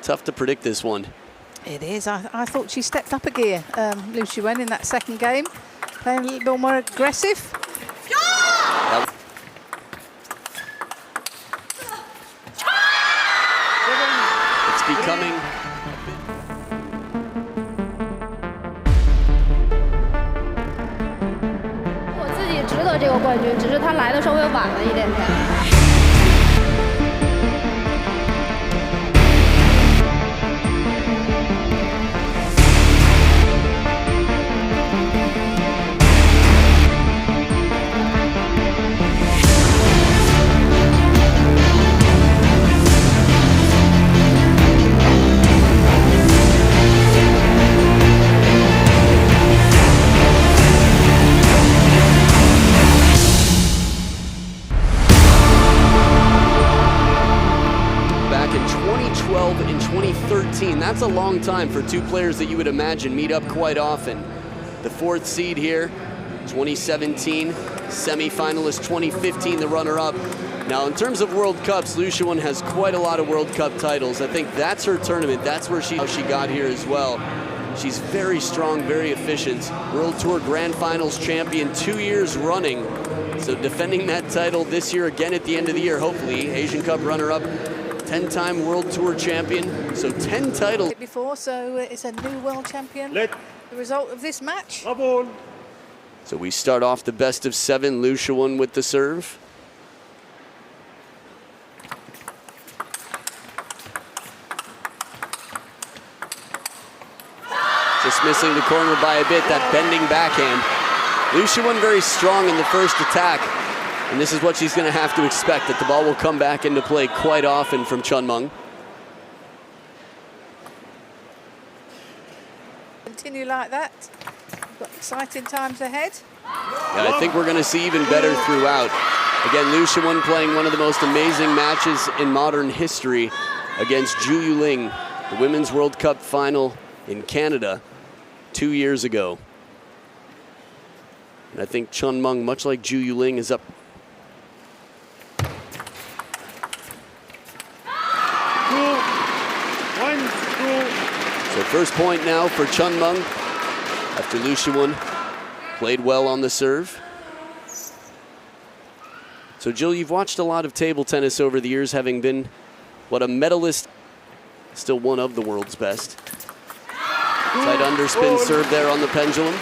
Tough to predict this one. It is. I thought she stepped up a gear, Liu Shiwen, in that second game, playing a little bit more aggressive. It's becoming... 我自己值得这个冠军，只是他来的稍微晚了一点点。 In 2013, that's a long time for two players that you would imagine meet up quite often. The fourth seed here, 2017, semi-finalist 2015, the runner-up. Now, in terms of World Cups, Liu Shiwen has quite a lot of World Cup titles. I think that's her tournament. That's where she got here as well. She's very strong, very efficient. World Tour Grand Finals champion 2 years running. So defending that title this year again at the end of the year, hopefully. Asian Cup runner-up. 10-time World Tour champion, so 10 titles. Before, so it's a new world champion. The result of this match. So we start off the best of 7, Liu Shiwen with the serve. Just missing the corner by a bit, that bending backhand. Liu Shiwen very strong in the first attack. And this is what she's going to have to expect, that the ball will come back into play quite often from Chunmeng. Continue like that. We've got exciting times ahead. Yeah, I think we're going to see even better throughout. Again, Liu Shiwen playing one of the most amazing matches in modern history against Zhu Yuling, the Women's World Cup final in Canada 2 years ago. And I think Chunmeng, much like Zhu Yuling, is up. So first point now for Chunmeng after Liu Shiwen played well on the serve. So Jill, you've watched a lot of table tennis over the years, having been, what, a medalist, still one of the world's best. Tight underspin serve there on the pendulum.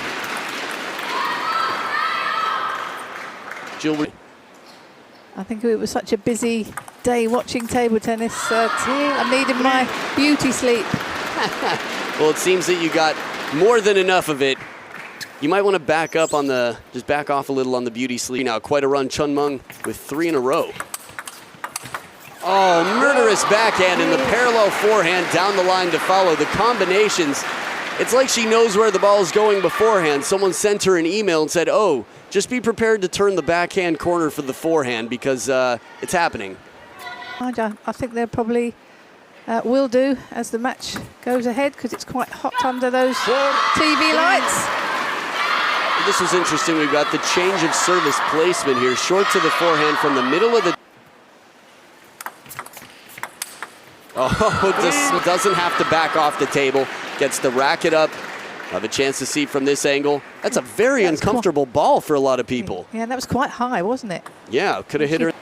Jill. I think it was such a busy day watching table tennis. I needed my beauty sleep. Well, it seems that you got more than enough of it. You might want to back up on the, just back off a little on the beauty sleep. Now, quite a run, Chunmeng with 3 in a row. Oh, murderous backhand and the parallel forehand down the line to follow. The combinations, it's like she knows where the ball is going beforehand. Someone sent her an email and said, oh, just be prepared to turn the backhand corner for the forehand because it's happening. I think they'll probably will do as the match goes ahead because it's quite hot under those TV lights. This was interesting. We've got the change of service placement here. Short to the forehand from the middle of the... Oh, just doesn't have to back off the table. Gets the racket up. Have a chance to see from this angle. That's a very uncomfortable ball for a lot of people. Yeah, that was quite high, wasn't it? Yeah, could have hit her.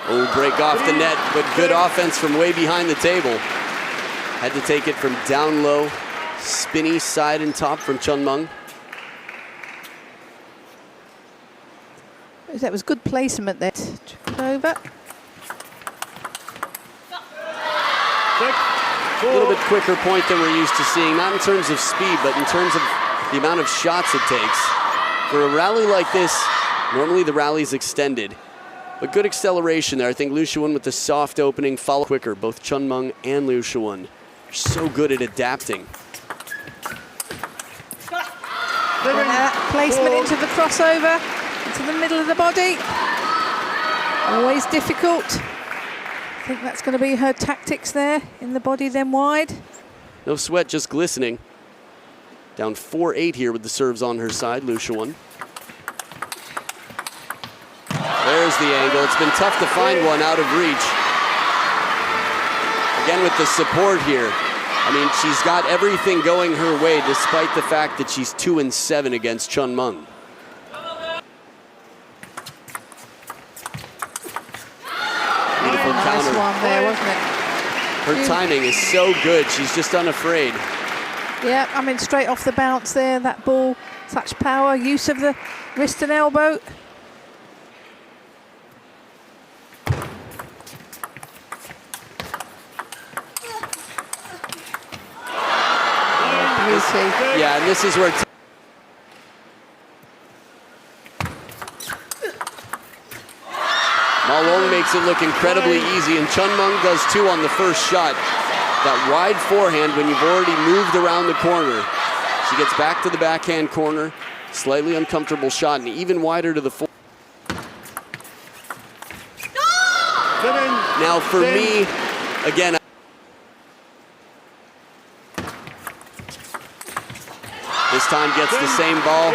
Oh, break off the net, but good offense from way behind the table. Had to take it from down low. Spinny side and top from Chunmeng. That was good placement there. Over. A little bit quicker point than we're used to seeing, not in terms of speed, but in terms of the amount of shots it takes. For a rally like this, normally the rally's extended, but good acceleration there. I think Liu Shiwen with the soft opening, follow quicker. Both Chunmeng and Liu Shiwen are so good at adapting. Placement into the crossover, into the middle of the body. Always difficult. I think that's going to be her tactics there, in the body then wide. No sweat, just glistening. Down 4-8 here with the serves on her side, Liu Shiwen. There's There's the angle. It's been tough to find one out of reach. Again with the support here. I mean, she's got everything going her way despite the fact that she's 2-7 against Chun Meng. Beautiful counter. Nice one there, wasn't it? Her timing is so good. She's just unafraid. Yeah, I mean, straight off the bounce there, that ball, such power, use of the wrist and elbow. Yeah, and this is where Malong makes it look incredibly easy, and Chun Meng does too on the first shot. That wide forehand when you've already moved around the corner. She gets back to the backhand corner, slightly uncomfortable shot, and even wider to the fore. Now for me, again, this time gets the same ball,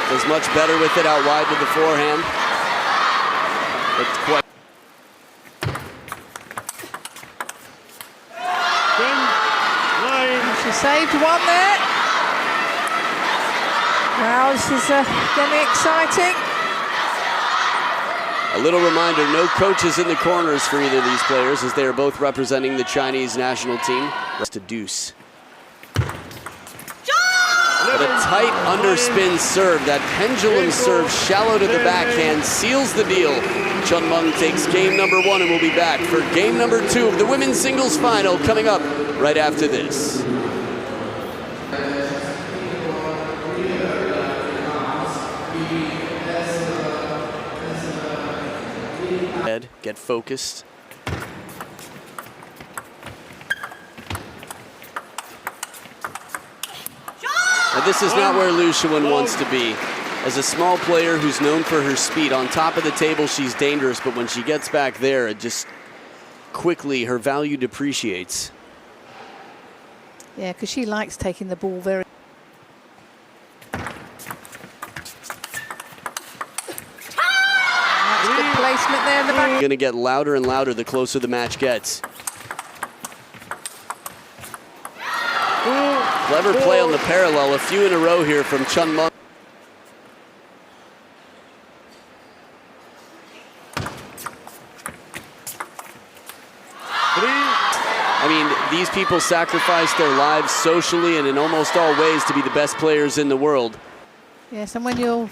does much better with it out wide with the forehand. It's quite. She saved one there. Wow, this is getting exciting. A little reminder, no coaches in the corners for either of these players as they are both representing the Chinese national team. To deuce. But a tight underspin serve, that pendulum serve shallow to the backhand, seals the deal. Chun Meng takes game number 1 and we'll be back for game number 2 of the women's singles final coming up right after this. Get focused. Now this is not where Liu Shiwen wants to be. As a small player who's known for her speed, on top of the table she's dangerous, but when she gets back there, it just quickly, her value depreciates. Yeah, because she likes taking the ball very. That's good placement there in the back. Going to get louder and louder the closer the match gets. Clever play on the parallel, a few in a row here from Chun Meng. I mean, these people sacrifice their lives socially and in almost all ways to be the best players in the world. Yes, and when you're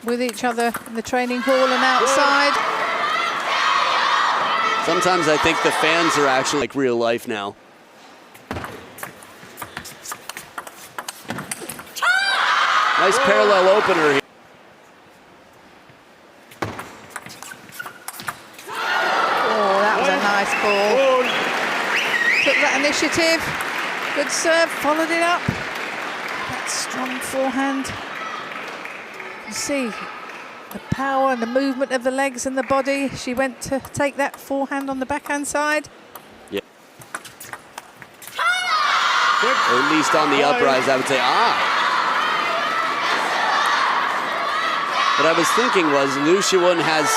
with each other in the training hall and outside. Sometimes I think the fans are actually like real life now. Nice parallel opener here. Oh, that was a nice ball. Took that initiative. Good serve, followed it up. That strong forehand. You see the power and the movement of the legs and the body. She went to take that forehand on the backhand side. Yeah. Or at least on the uprise, I would say, What I was thinking was Liu Shiwen has,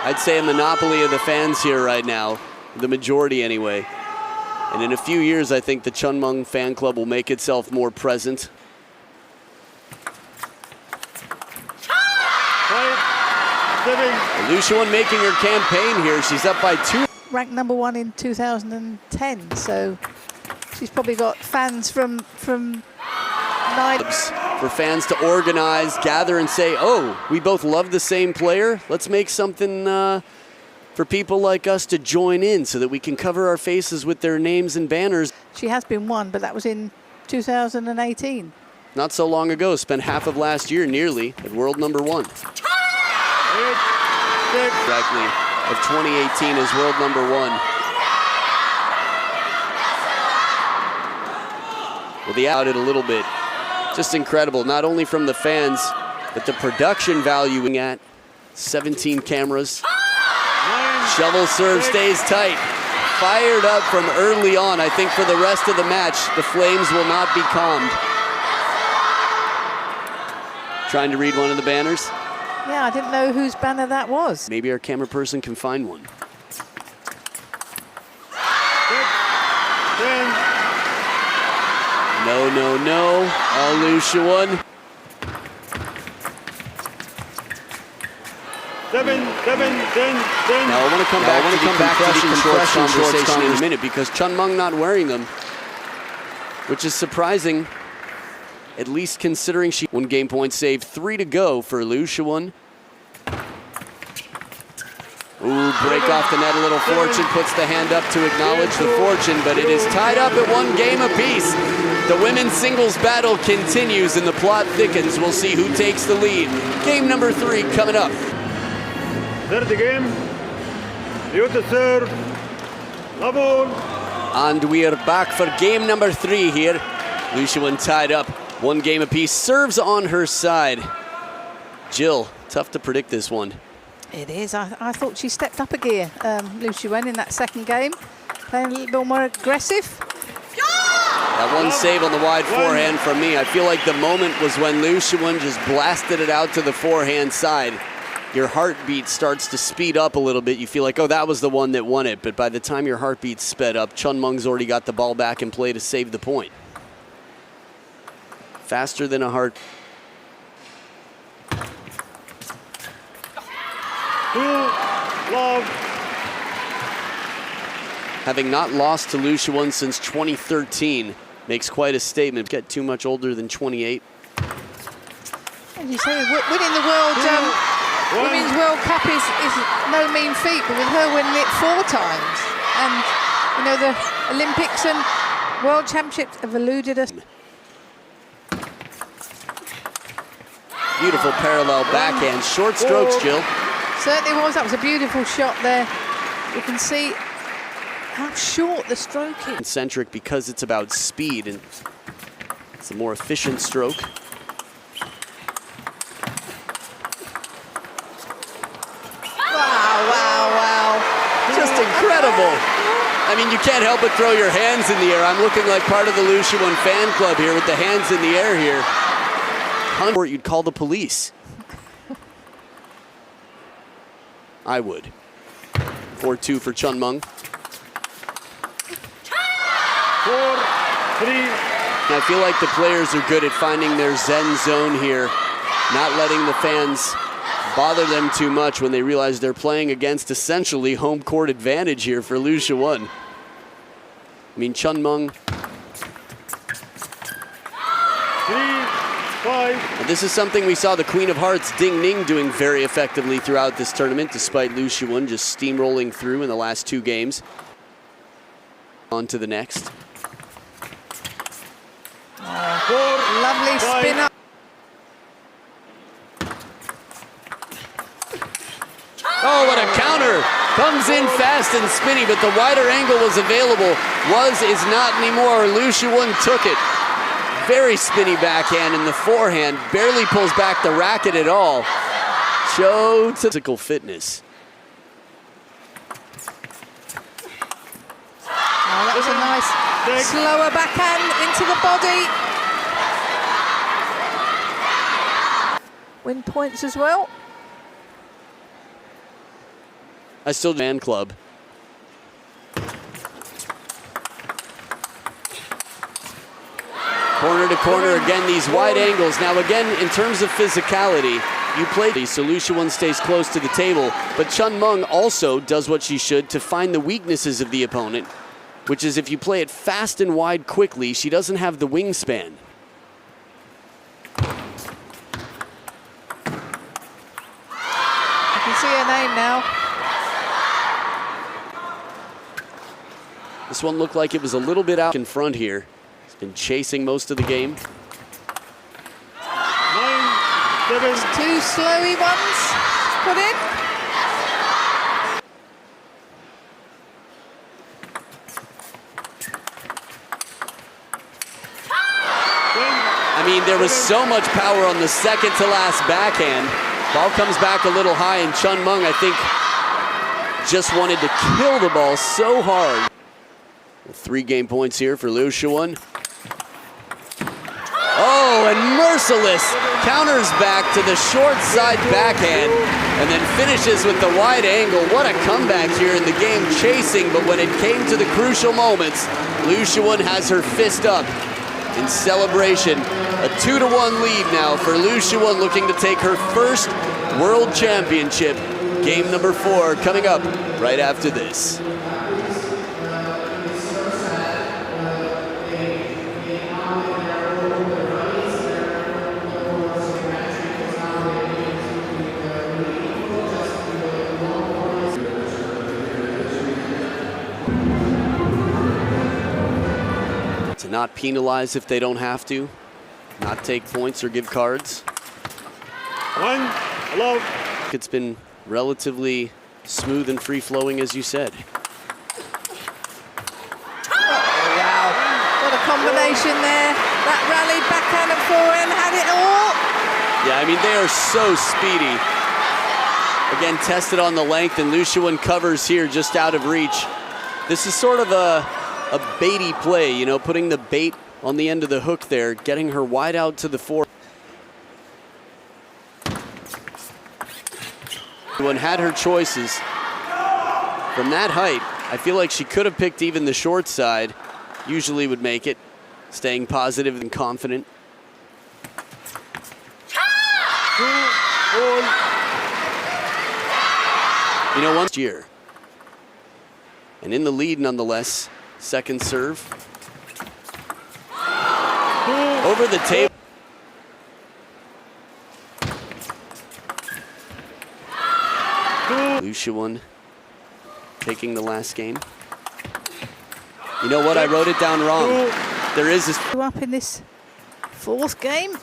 I'd say, a monopoly of the fans here right now, the majority anyway. And in a few years, I think the Chun Meng fan club will make itself more present. Liu Shiwen making her campaign here. She's up by 2. Ranked number 1 in 2010, so she's probably got fans from 9. For fans to organize, gather, and say, oh, we both love the same player. Let's make something for people like us to join in so that we can cover our faces with their names and banners. She has been 1, but that was in 2018. Not so long ago, spent half of last year nearly at world number 1. Exactly, of 2018 as world number 1. Well, the out it a little bit. Just incredible, not only from the fans, but the production value at 17 cameras. Shovel serve stays tight. Fired up from early on. I think for the rest of the match, the flames will not be calmed. Trying to read one of the banners. Yeah, I didn't know whose banner that was. Maybe our camera person can find one. No, no, no. All Liu Shiwen. 7, 10, 10. Now I want to come back to the compression conversation in a minute, because Chun Meng not wearing them, which is surprising, at least considering she one game point save, 3 to go for Liu Shiwen. Ooh, break off the net a little. Fortune puts the hand up to acknowledge the fortune, but it is tied up at 1 game apiece. The women's singles battle continues and the plot thickens. We'll see who takes the lead. Game number 3 coming up. Third game. You to serve. Double. And we are back for game number 3 here. Liu Shiwen tied up 1 game apiece. Serves on her side. Jill, tough to predict this one. It is. I thought she stepped up a gear, Liu Shiwen, in that second game, playing a little bit more aggressive. That one save on the wide forehand from me. I feel like the moment was when Liu Shiwen just blasted it out to the forehand side. Your heartbeat starts to speed up a little bit. You feel like, oh, that was the one that won it. But by the time your heartbeat sped up, Chun Meng's already got the ball back in play to save the point. Faster than a heart. 2 love. Having not lost to Liu Shiwen since 2013 makes quite a statement. Get too much older than 28. As you say, winning the Women's World Cup is no mean feat, but with her winning it 4 times, and you know the Olympics and World Championships have eluded us. Beautiful parallel backhand, short strokes, Jill. Certainly was. That was a beautiful shot there. You can see how short the stroke is. Concentric because it's about speed and it's a more efficient stroke. Wow. Just incredible. I mean, you can't help but throw your hands in the air. I'm looking like part of the Liu Shiwen fan club here with the hands in the air here. You'd call the police. I would. 4-2 for Chun Meng. 4, 3. I feel like the players are good at finding their zen zone here, not letting the fans bother them too much when they realize they're playing against essentially home court advantage here for Liu Shiwen. I mean, Chun Meng. 3, 5. And this is something we saw the Queen of Hearts, Ding Ning, doing very effectively throughout this tournament, despite Liu Shiwen just steamrolling through in the last 2 games. On to the next. Lovely spin up. Oh, what a counter. Comes in fast and spinny, but the wider angle was available. Is not anymore. Liu Shiwen took it. Very spinny backhand, and the forehand barely pulls back the racket at all. Show to physical fitness. Oh, that was a nice slower backhand into the body. Win points as well. I still fan club. Corner to corner again, these wide angles. Now again, in terms of physicality, you play these, so Liu Shiwen stays close to the table, but Chun Meng also does what she should to find the weaknesses of the opponent, which is if you play it fast and wide quickly, she doesn't have the wingspan. You can see her name now. This one looked like it was a little bit out in front here. He's been chasing most of the game. 9, 7. 2 slowy ones put in. I mean, there was so much power on the second to last backhand. Ball comes back a little high, and Chun Meng, I think, just wanted to kill the ball so hard. 3 game points here for Liu Shiwen. Oh, and merciless counters back to the short side backhand and then finishes with the wide angle. What a comeback here in the game, chasing, but when it came to the crucial moments, Liu Shiwen has her fist up in celebration. A 2-1 lead now for Liu Shiwen, looking to take her first World Championship. Game number 4 coming up right after this. To not penalize if they don't have to, not take points or give cards. 1 love. It's been relatively smooth and free-flowing, as you said. Wow, what a combination there. That rally, backhand and forehand, had it all. Yeah, I mean, they are so speedy. Again, tested on the length, and Liu Shiwen covers here just out of reach. This is sort of a baity play, you know, putting the bait on the end of the hook there, getting her wide out to the fore. Shiwen had her choices. From that height, I feel like she could have picked even the short side. Usually would make it, staying positive and confident. 2-all. You know, one year. And in the lead nonetheless. Second serve. Over the table. Liu Shiwen taking the last game. You know what? I wrote it down wrong. There is this. Up in this 4th game.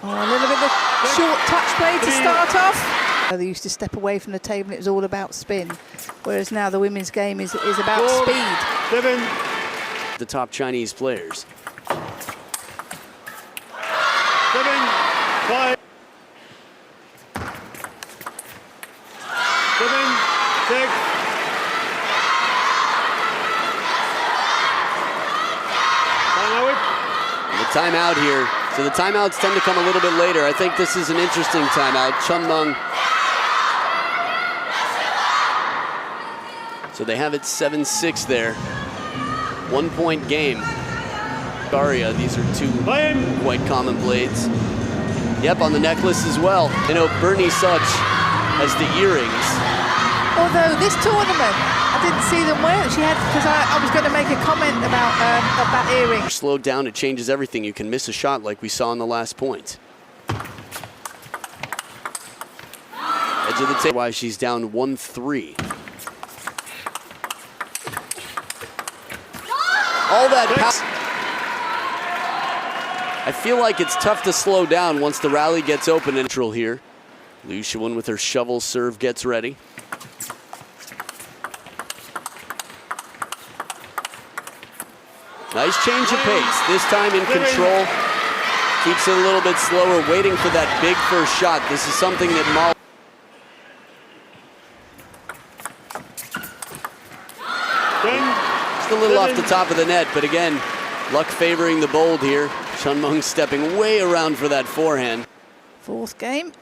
Oh, a little bit of short touch play to start off. They used to step away from the table and it was all about spin, whereas now the women's game is about speed. 7. The top Chinese players. 7. 5. 7. 6. The timeout here. So the timeouts tend to come a little bit later. I think this is an interesting timeout. Chun Meng. So they have it 7-6 there. 1-point game. Daria, these are 2 quite common blades. Yep, on the necklace as well. You know, Bernie Such has the earrings. Although this tournament, I didn't see them wear it. She had, because I was going to make a comment about that earring. Slowed down, it changes everything. You can miss a shot like we saw in the last point. Edge of the table. Why she's down 1-3. All that power. I feel like it's tough to slow down once the rally gets open. Neutral here. Liu Shiwen with her shovel serve gets ready. Nice change of pace. This time in control. Keeps it a little bit slower, waiting for that big first shot. This is something that Mal. Just a little off the top of the net, but again, luck favoring the bold here. Chun Meng stepping way around for that forehand. 4th game.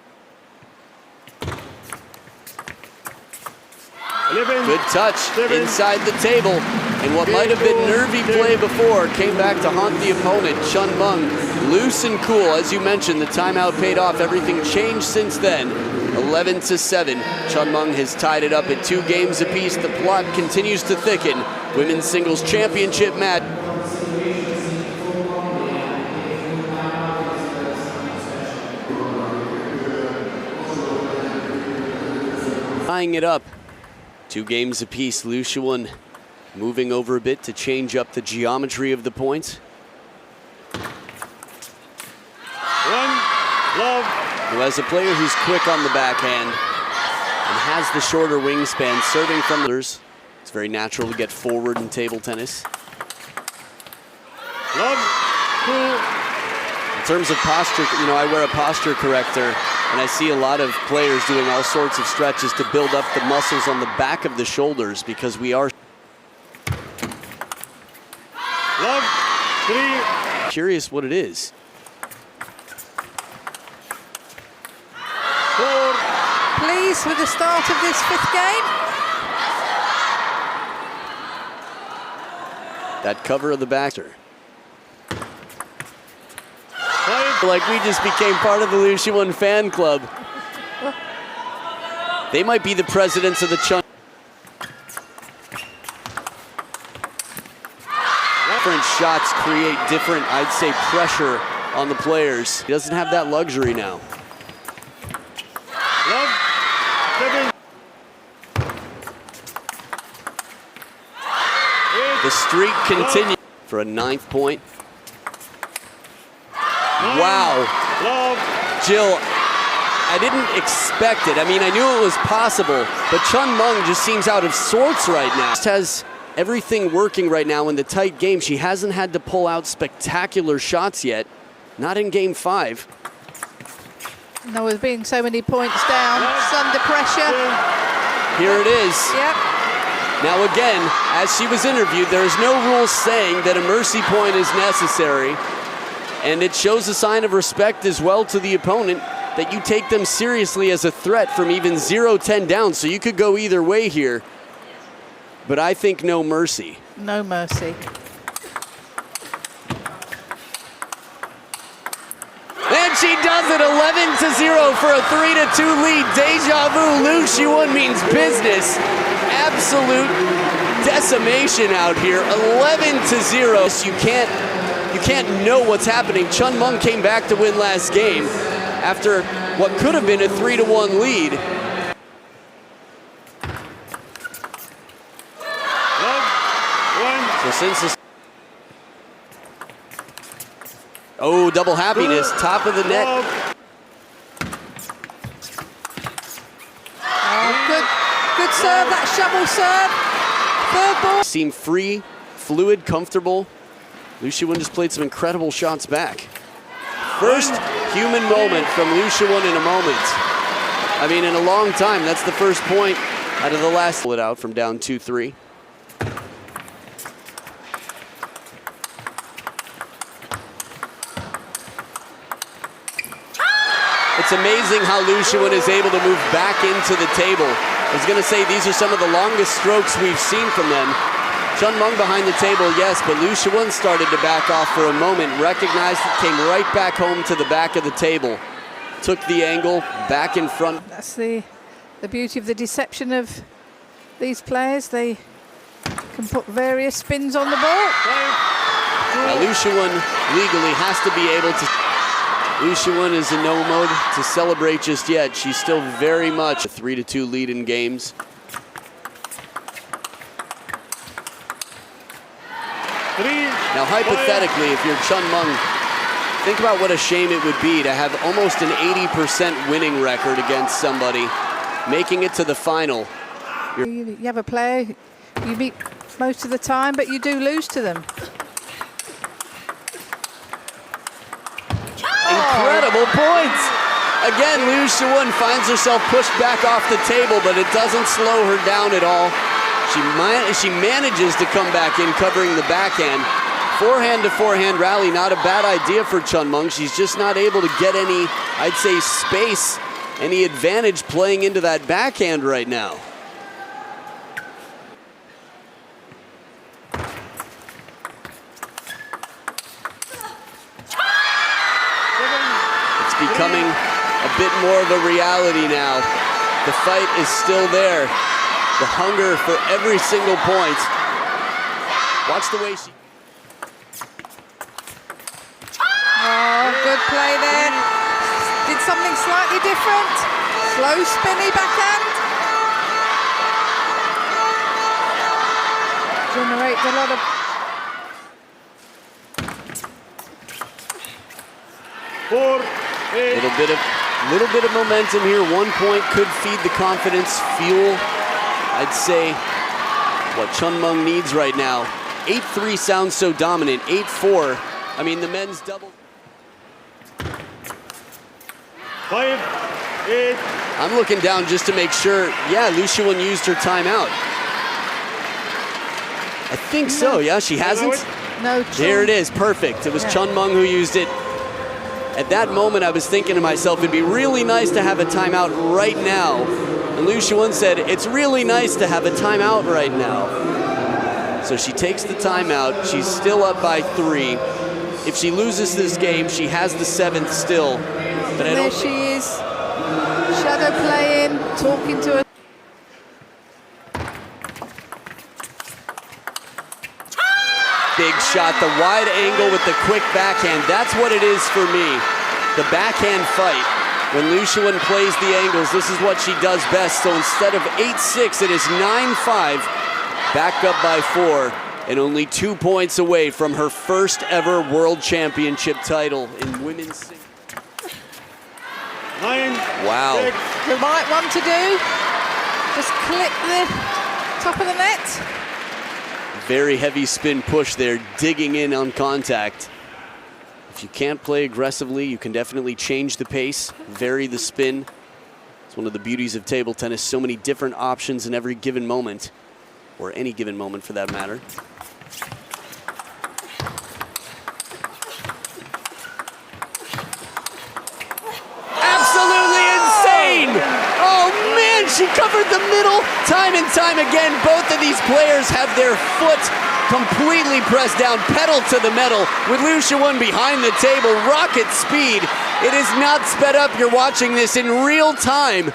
11. Good touch 7. inside the table. And what might have been nervy play before came back to haunt the opponent. Chun Meng, loose and cool. As you mentioned, the timeout paid off. Everything changed since then. 11-7. Chun Meng has tied it up at 2 games apiece. The plot continues to thicken. Women's singles championship match. Tying it up. 2 games apiece. Liu Shiwen moving over a bit to change up the geometry of the points. 1 love. Who has a player who's quick on the backhand and has the shorter wingspan, serving from others. It's very natural to get forward in table tennis. Love. 2. In terms of posture, you know, I wear a posture corrector, and I see a lot of players doing all sorts of stretches to build up the muscles on the back of the shoulders because we are. Love. Curious what it is. Pleased with the start of this fifth game. That cover of the backer. Like we just became part of the Liu Shiwen fan club. They might be the presidents of the Chun. Different shots create different, I'd say, pressure on the players. He doesn't have that luxury now. The streak continues for a 9th point. Wow. Jill, I didn't expect it. I mean, I knew it was possible, but Chun Meng just seems out of sorts right now. Just has everything working right now in the tight game. She hasn't had to pull out spectacular shots yet. Not in game 5. No, with being so many points down, it's under pressure. Here it is. Yep. Now again, as she was interviewed, there is no rule saying that a mercy point is necessary. And it shows a sign of respect as well to the opponent that you take them seriously as a threat from even 0-10 down. So you could go either way here. But I think no mercy. No mercy. And she does it, 11-0 for a 3-2 lead. Deja vu, Liu Shiwen means business. Absolute decimation out here, 11-0. You can't know what's happening. Chun Meng came back to win last game after what could have been a 3-1 lead. So since this, oh, double happiness, top of the net. Oh, good serve, that shovel serve. Third ball. Seemed free, fluid, comfortable. Liu Shiwen just played some incredible shots back. First human moment from Liu Shiwen in a moment. I mean, in a long time. That's the first point out of the last. Pull it out from down 2-3. It's amazing how Liu Shiwen is able to move back into the table. I was going to say these are some of the longest strokes we've seen from them. Chun Meng behind the table, yes, but Liu Shiwen started to back off for a moment, recognized it, came right back home to the back of the table. Took the angle, back in front. That's the beauty of the deception of these players. They can put various spins on the ball. Now, Liu Shiwen legally has to be able to. Liu Shiwen is in no mode to celebrate just yet. She's still very much a 3-2 lead in games. Now, hypothetically, if you're Chun Meng, think about what a shame it would be to have almost an 80% winning record against somebody, making it to the final. You have a player you beat most of the time, but you do lose to them. Incredible points. Again, Liu Shiwen finds herself pushed back off the table, but it doesn't slow her down at all. She manages to come back in, covering the backhand. Forehand to forehand rally, not a bad idea for Chun Meng. She's just not able to get any, I'd say, space, any advantage playing into that backhand right now. Becoming a bit more of a reality now. The fight is still there. The hunger for every single point. Watch the way she... Oh, good play there. Did something slightly different. Slow spinny backhand. Generates a lot of... Little bit of momentum here. 1 point could feed the confidence, fuel, I'd say, what Chun Meng needs right now. 8-3 sounds so dominant. 8-4. I mean, the men's double. 5-8. I'm looking down just to make sure. Yeah, Liu Shiwen used her timeout. I think so. Yeah, she hasn't. No. Here it is, perfect. It was Chun Meng who used it. At that moment, I was thinking to myself, it'd be really nice to have a timeout right now. And Liu Shiwen said, it's really nice to have a timeout right now. So she takes the timeout. She's still up by 3. If she loses this game, she has the 7th still. But there she is, shadow playing, talking to her. Big shot, the wide angle with the quick backhand. That's what it is for me, the backhand fight. When Liu Shiwen plays the angles, this is what she does best. So instead of 8-6, it is 9-5, back up by 4, and only 2 points away from her first ever World Championship title in women's singles. 9. Wow. 6. The right one to do, just clip the top of the net. Very heavy spin push there, digging in on contact. If you can't play aggressively, you can definitely change the pace, vary the spin. It's one of the beauties of table tennis, so many different options in every given moment, or any given moment for that matter. Absolutely insane! Oh man, she covered the middle time and time again. Both of these players have their foot completely pressed down, pedal to the metal, with Liu Shiwen behind the table, rocket speed. It is not sped up. You're watching this in real time.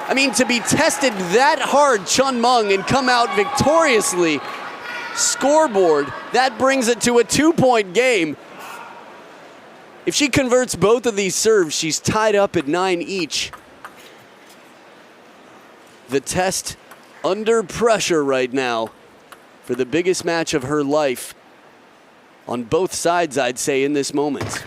I mean, to be tested that hard, Chun Meng, and come out victoriously. Scoreboard, that brings it to a 2-point game. If she converts both of these serves, she's tied up at 9 each. The test under pressure right now for the biggest match of her life on both sides, I'd say, in this moment.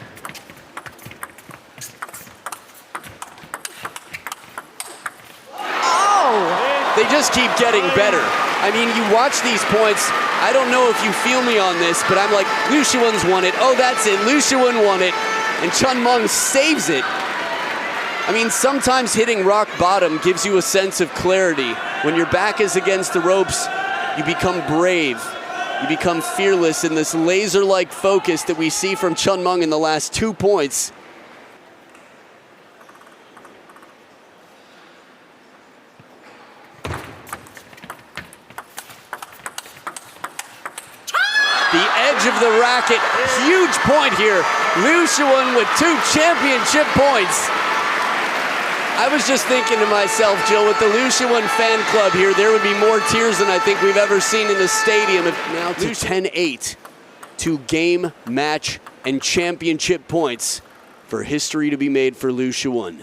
Oh! They just keep getting better. I mean, you watch these points, I don't know if you feel me on this, but I'm like, Liu Shiwen's won it. Oh, that's it, Liu Shiwen won it. And Chun Meng saves it. I mean, sometimes hitting rock bottom gives you a sense of clarity. When your back is against the ropes, you become brave. You become fearless in this laser-like focus that we see from Chun Meng in the last 2 points. The edge of the racket, huge point here. Liu Shiwen with 2 championship points. I was just thinking to myself, Jill, with the Liu Shiwen fan club here, there would be more tears than I think we've ever seen in the stadium. Now to 10-8, 2 game, match, and championship points for history to be made for Liu Shiwen.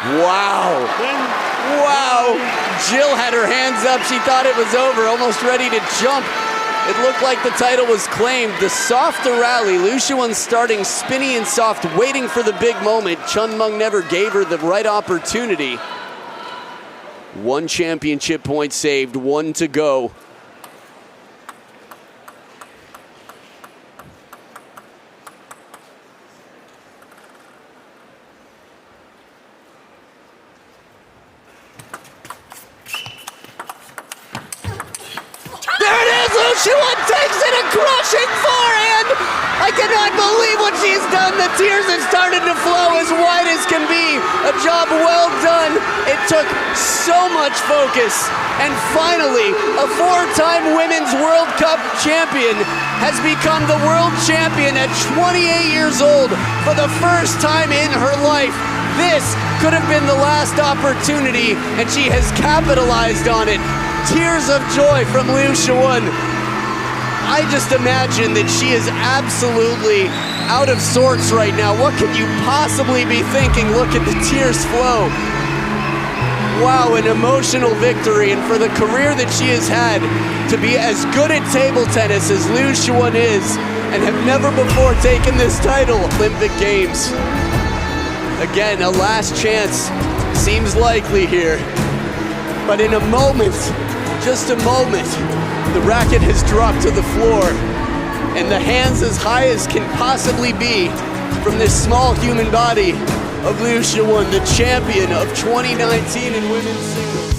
Wow. Wow. Jill had her hands up. She thought it was over, almost ready to jump. It looked like the title was claimed. The softer rally, Liu Shiwen starting spinny and soft, waiting for the big moment. Chun Meng never gave her the right opportunity. 1 championship point saved, 1 to go. Liu Shiwen takes it, a crushing forehand. I cannot believe what she's done. The tears have started to flow as wide as can be. A job well done. It took so much focus. And finally, a 4-time Women's World Cup champion has become the world champion at 28 years old for the first time in her life. This could have been the last opportunity, and she has capitalized on it. Tears of joy from Liu Shiwen. I just imagine that she is absolutely out of sorts right now. What could you possibly be thinking? Look at the tears flow. Wow, an emotional victory, and for the career that she has had, to be as good at table tennis as Liu Shiwen is, and have never before taken this title. Olympic Games. Again, a last chance seems likely here, but in a moment, just a moment, the racket has dropped to the floor, and the hands as high as can possibly be from this small human body of Liu Shiwen, the champion of 2019 in women's singles.